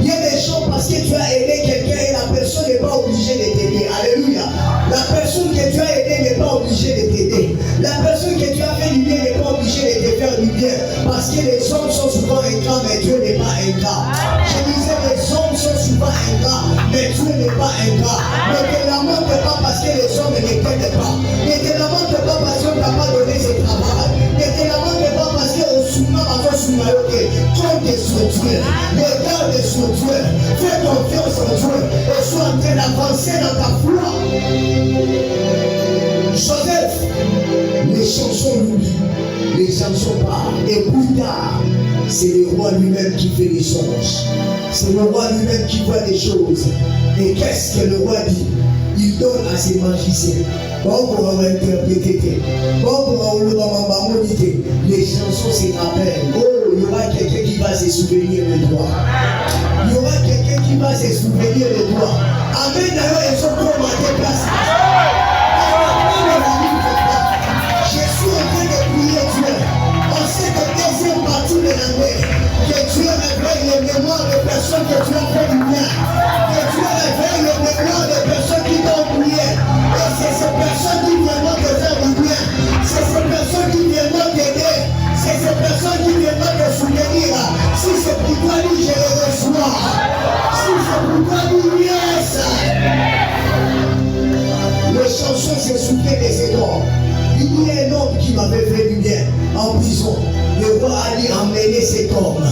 Il y a des gens parce que tu as aidé quelqu'un et la personne n'est pas obligée de t'aider. Alléluia. La personne que tu as aidé n'est pas obligée de t'aider. La personne que tu as fait du bien n'est pas obligée de te faire du bien. Parce que les hommes sont souvent ingrats, mais Dieu n'est pas ingrat. Je disais, les hommes sont souvent ingrats, mais Dieu n'est pas ingrat. Ne te lamente pas parce que les hommes ne t'aident pas. Ne te lamente pas parce qu'on ne t'a pas donné ce travail. Ne te lamente sur Dieu, fais confiance en Dieu et sois en train d'avancer dans ta foi. Joseph, les chansons l'oublient, les chansons parlent, et plus tard, c'est le roi lui-même qui fait les songes. C'est le roi lui-même qui voit des choses. Et qu'est-ce que le roi dit? Il donne à ses magiciens. Bon, pour interpréter. Bon, pour les chansons se rappellent. Oh, il y aura quelqu'un qui va se souvenir de toi. Il y aura quelqu'un qui va se souvenir de toi. Amen. D'ailleurs, ils sont comme à tes places. Je suis en train de prier Dieu. On sait que deuxième partie de l'année, que Dieu réveille les mémoires des personnes que tu as fait du bien. Que Dieu réveille les mémoires des personnes qui t'ont oublié. Et c'est ces personnes qui viendront te faire du bien. C'est ces personnes qui viendront t'aider. C'est ces personnes qui viendront te soutenir. Si c'est pour toi, dis je le reçois. Si c'est pour toi, dis yes. Les chansons se souviennent de cet homme. Il y a un homme qui m'avait fait du bien en prison. Le roi a dit emmener cet homme.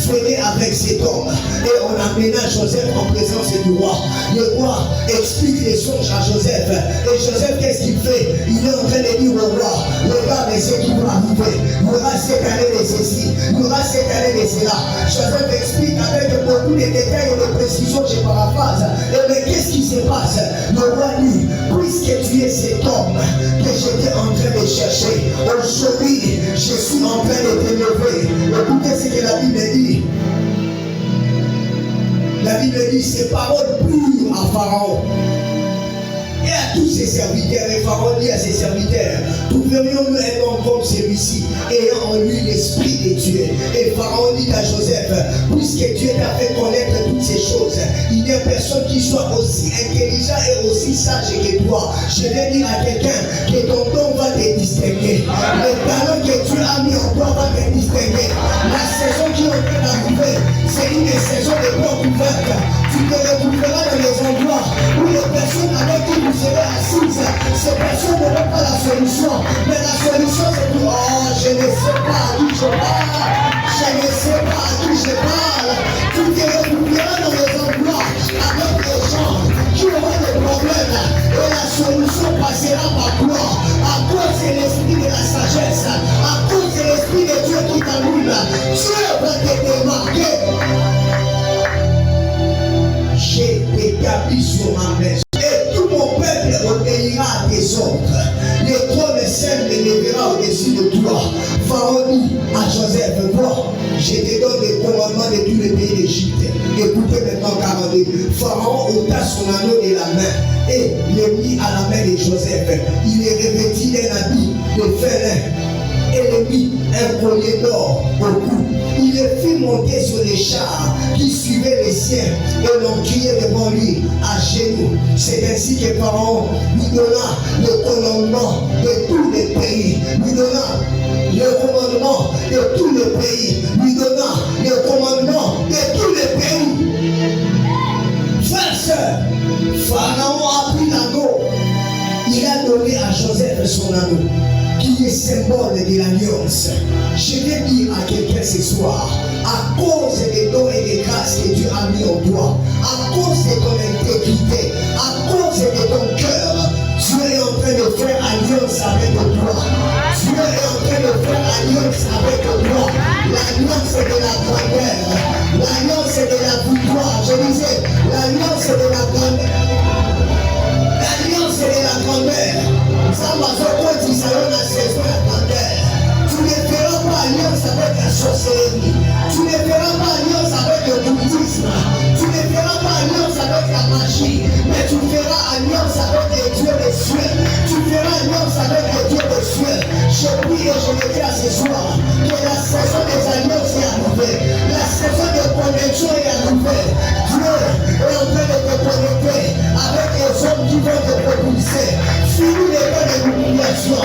Venez avec cet homme. Et on amena Joseph en présence du roi. Le roi explique les songes à Joseph. Et Joseph, qu'est-ce qu'il fait? Il est en train de dire au roi, regarde ce qui va arriver. Il y aura cette année de ceci. Il y aura cette année de cela. Joseph explique avec beaucoup de détails et de précisions, je paraphrase. Et mais qu'est-ce qui se passe? Le roi dit, puisque tu es cet homme que j'étais en train de chercher, aujourd'hui, je suis en train de te lever. Écoutez ce que la Bible dit. La Bible dit, ces paroles pures à Pharaon et à tous ses serviteurs. Et Pharaon dit à ses serviteurs, trouverions-nous un homme comme celui-ci, ayant en lui l'esprit de Dieu? Et Pharaon dit à Joseph, puisque Dieu t'a fait connaître toutes ces choses, il n'y a personne qui soit aussi intelligent et aussi sage que toi. Je vais dire à quelqu'un que ton don va te distinguer. Le talent que Dieu a mis en toi va te distinguer. La saison qui est en train d'arriver, c'est une saison de portes ouvertes. Tu te retrouveras dans les endroits où les personnes avec qui vous serez assises, ces personnes n'auront pas la solution. Mais la solution c'est pour, oh, je ne sais pas à qui je parle. Je ne sais pas à qui je parle. Tu te retrouveras dans les endroits avec des gens qui auront des problèmes. Et la solution passera par toi. À cause de l'esprit de la sagesse. À cause de l'esprit de Dieu qui t'allume. Dieu va te démarquer. J'ai établi sur ma maison. Et tout mon peuple obéira à tes ordres. Le trône saint me lèvera au-dessus de toi. Pharaon dit à Joseph, vois, je te donne les commandements de tous les pays d'Égypte. Écoutez maintenant 42. Pharaon ôta son anneau de la main et le mit à la main de Joseph. Il est revêtu d'un habit de félin et le mit un collier d'or au cou. Il le fit monter sur les chars qui suivaient les siens et l'on criait devant lui à genoux. C'est ainsi que Pharaon lui donna le commandement de tous les pays. Lui donna le commandement de tous les pays. Lui donna le commandement de tous les pays. Frères, sœurs, Pharaon a pris l'anneau. Il a donné à Joseph son anneau, qui est symbole de l'alliance. Je vais dire à quelqu'un ce soir, à cause des dons et des grâces que Dieu a mis en toi, à cause de ton intégrité, à cause de ton cœur, Dieu est en train de faire alliance avec toi. Dieu est en train de faire alliance avec toi. L'alliance de la grandeur, l'alliance de la victoire. Je disais, l'alliance de la grandeur. L'alliance de la grandeur. Ça m'a fait dire ça dans la saison de la grandeur. Tu ne feras pas alliance avec la sorcellerie. Tu ne feras pas alliance avec le bouddhisme. Tu ne feras pas alliance avec la magie. Mais tu feras alliance avec les dieux des cieux. Tu feras alliance avec les dieux des cieux. Je prie et je le dis à ce soir que la saison des alliances est arrivée. La saison de connexion est arrivée. Dieu est en train de te connecter avec les hommes qui vont te propulser. Fini les temps de l'humiliation.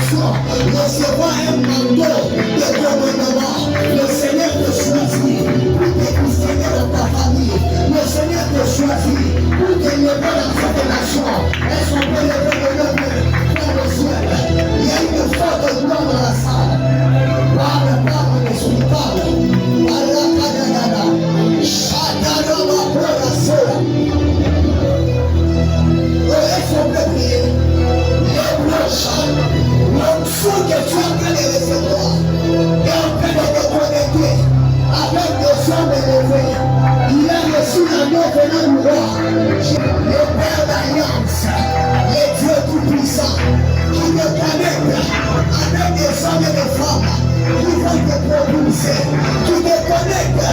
direction, recevoir un manteau de commandement. Le Seigneur te choisit pour t'épousser dans ta famille. Le Seigneur te choisit pour t'élever dans cette nation. Est-ce qu'on peut lever le nom dans le ciel? Il y a une forte gloire dans la salle. Parle, parle, l'esprit, parle. Barakadagada. Shadadaba Porasera. Est-ce qu'on peut prier? L'onction que tu es en train de recevoir est en train de te connecter avec des hommes élevés. Il a reçu l'agneau venant du roi, le Père d'Alliance, le Dieu tout-puissant, qui te connecte avec des hommes et des femmes qui vont te propulser, qui te connecte